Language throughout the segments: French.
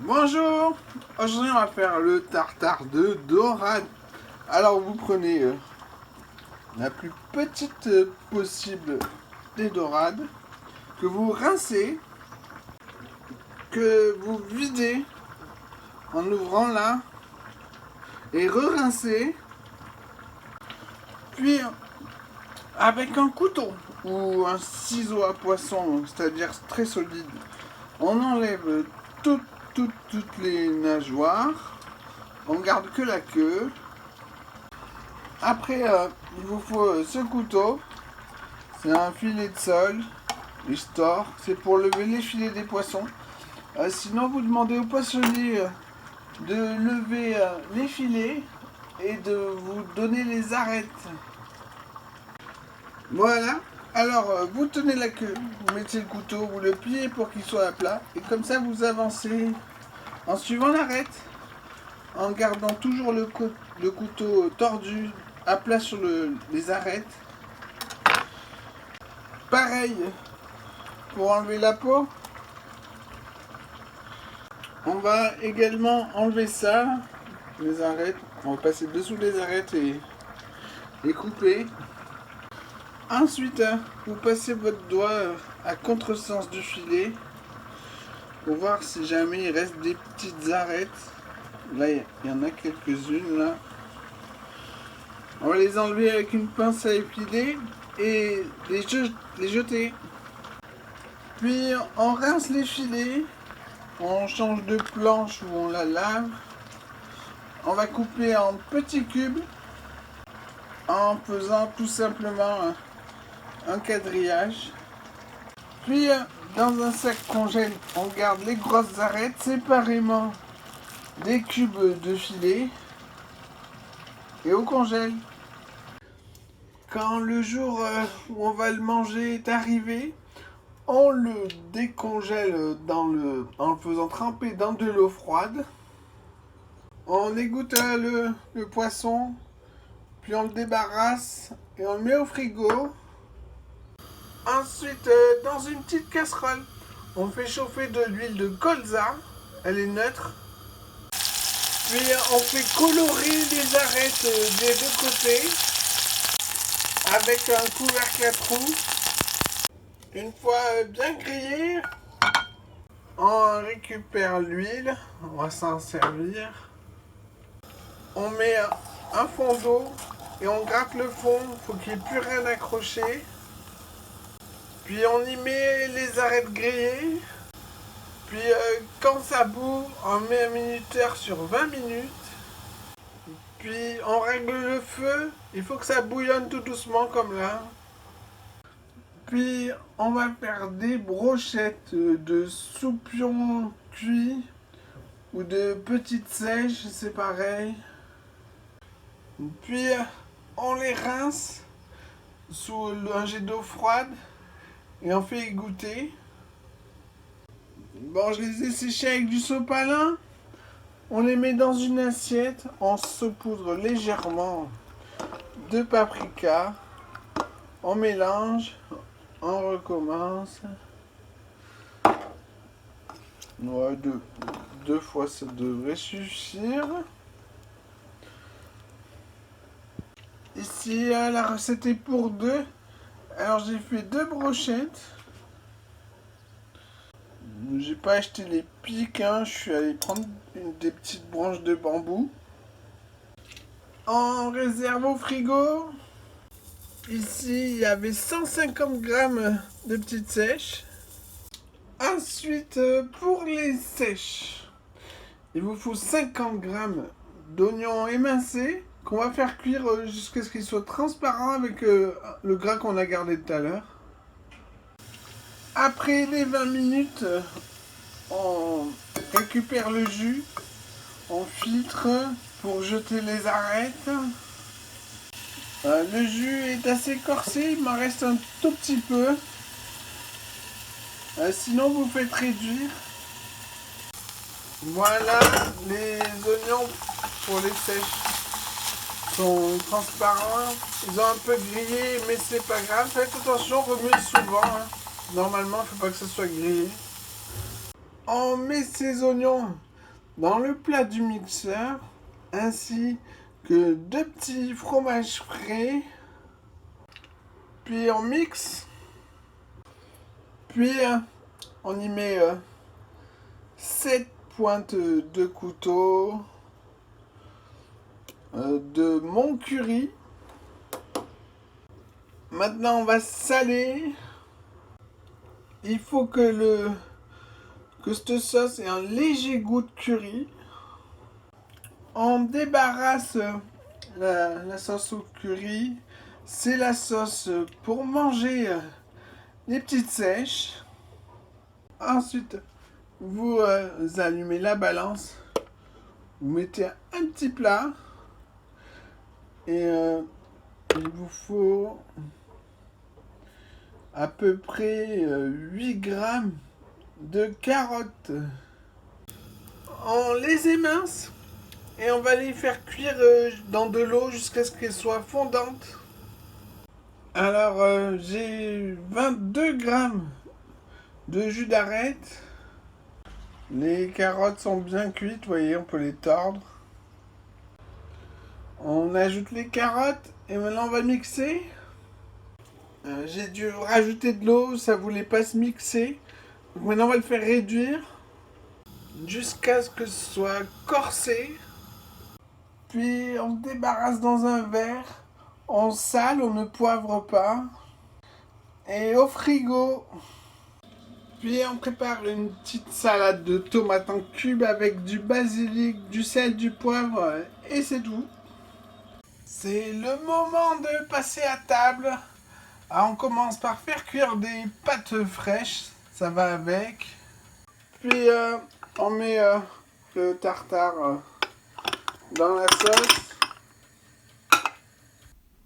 Bonjour. Aujourd'hui on va faire le tartare de dorade. Alors vous prenez la plus petite possible des dorades, que vous rincez, que vous videz en ouvrant là, et re-rincez, puis avec un couteau ou un ciseau à poisson, c'est-à-dire très solide, on enlève toutes les nageoires, on garde que la queue. Après, il vous faut ce couteau, c'est un filet de sol, les stores, c'est pour lever les filets des poissons. Sinon, vous demandez au poissonnier de lever les filets et de vous donner les arêtes. Voilà. Alors, vous tenez la queue, vous mettez le couteau, vous le pliez pour qu'il soit à plat, et comme ça, vous avancez en suivant l'arête, en gardant toujours le couteau tordu à plat sur les arêtes. Pareil pour enlever la peau. On va également enlever ça, les arêtes. On va passer dessous les arêtes et couper. Ensuite, vous passez votre doigt à contresens du filet pour voir si jamais il reste des petites arêtes. Là, il y en a quelques-unes là. On va les enlever avec une pince à épiler et les jeter. Puis on rince les filets, on change de planche ou on la lave. On va couper en petits cubes en faisant tout simplement un quadrillage. Puis dans un sac congèle, on garde les grosses arêtes séparément des cubes de filet et au congèle. Quand le jour où on va le manger est arrivé, on le décongèle en le faisant tremper dans de l'eau froide. On égoutte le poisson, puis on le débarrasse et on le met au frigo. Ensuite, dans une petite casserole, on fait chauffer de l'huile de colza, elle est neutre. Puis on fait colorer les arêtes des deux côtés avec un couvercle à trous. Une fois bien grillé, on récupère l'huile, on va s'en servir. On met un fond d'eau et on gratte le fond, il faut qu'il n'y ait plus rien accroché. Puis on y met les arêtes grillées. Puis quand ça bout, on met un minuteur sur 20 minutes. Puis on règle le feu, il faut que ça bouillonne tout doucement comme là. Puis on va faire des brochettes de soupions cuits ou de petites sèches, c'est pareil. Puis on les rince sous un jet d'eau froide et on fait égoutter. Bon, je les ai séchés avec du sopalin. On les met dans une assiette, on saupoudre légèrement de paprika, on mélange, on recommence. Ouais, deux fois ça devrait suffire. Ici, la recette est pour deux. Alors j'ai fait 2 brochettes. J'ai pas acheté les pics, hein. Je suis allé prendre des petites branches de bambou. En réserve au frigo. Ici, il y avait 150 grammes de petites sèches. Ensuite, pour les sèches, il vous faut 50 grammes d'oignons émincés qu'on va faire cuire jusqu'à ce qu'ils soient transparents avec le gras qu'on a gardé tout à l'heure. Après les 20 minutes, on récupère le jus, on filtre pour jeter les arêtes. Le jus est assez corsé, il m'en reste un tout petit peu. Sinon, vous faites réduire. Voilà, les oignons pour les sèches sont transparents. Ils ont un peu grillé, mais c'est pas grave. Faites attention, remuez souvent. Normalement, il ne faut pas que ce soit grillé. On met ces oignons dans le plat du mixeur, ainsi que 2 petits fromages frais. Puis on mixe. Puis on y met 7 pointes de couteau de mon curry. Maintenant on va saler. Il faut que cette sauce ait un léger goût de curry. On débarrasse la sauce au curry. C'est la sauce pour manger les petites sèches. Ensuite, vous allumez la balance. Vous mettez un petit plat. Et il vous faut à peu près 8 grammes de carottes. On les émince et on va les faire cuire dans de l'eau jusqu'à ce qu'elles soient fondantes. Alors j'ai 22 grammes de jus d'arête. Les carottes sont bien cuites, vous voyez, on peut les tordre. On ajoute les carottes et maintenant on va mixer. J'ai dû rajouter de l'eau, ça voulait pas se mixer. Donc maintenant on va le faire réduire jusqu'à ce que ce soit corsé. Puis on se débarrasse dans un verre. On sale, on ne poivre pas. Et au frigo. Puis on prépare une petite salade de tomates en cubes avec du basilic, du sel, du poivre et c'est tout. C'est le moment de passer à table. Alors on commence par faire cuire des pâtes fraîches, ça va avec. Puis on met le tartare dans la sauce.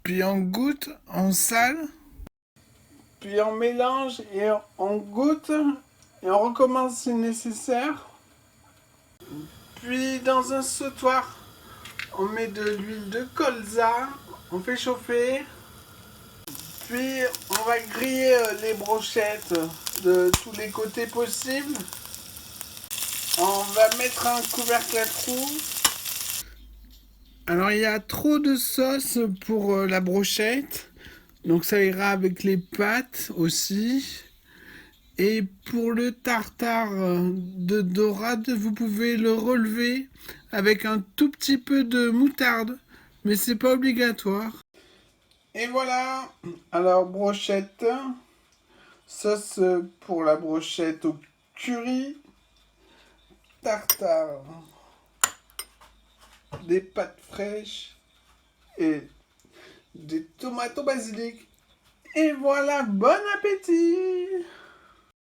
Puis on goûte, on sale. Puis on mélange et on goûte. Et on recommence si nécessaire. Puis dans un sautoir, on met de l'huile de colza. On fait chauffer. Puis on va griller les brochettes de tous les côtés possibles. On va mettre un couvercle à trous. Alors il y a trop de sauce pour la brochette. Donc ça ira avec les pâtes aussi. Et pour le tartare de dorade, vous pouvez le relever avec un tout petit peu de moutarde. Mais c'est pas obligatoire. Et voilà. Alors brochette. Sauce pour la brochette au curry. Tartare. Des pâtes fraîches. Et des tomates au basilic. Et voilà, bon appétit!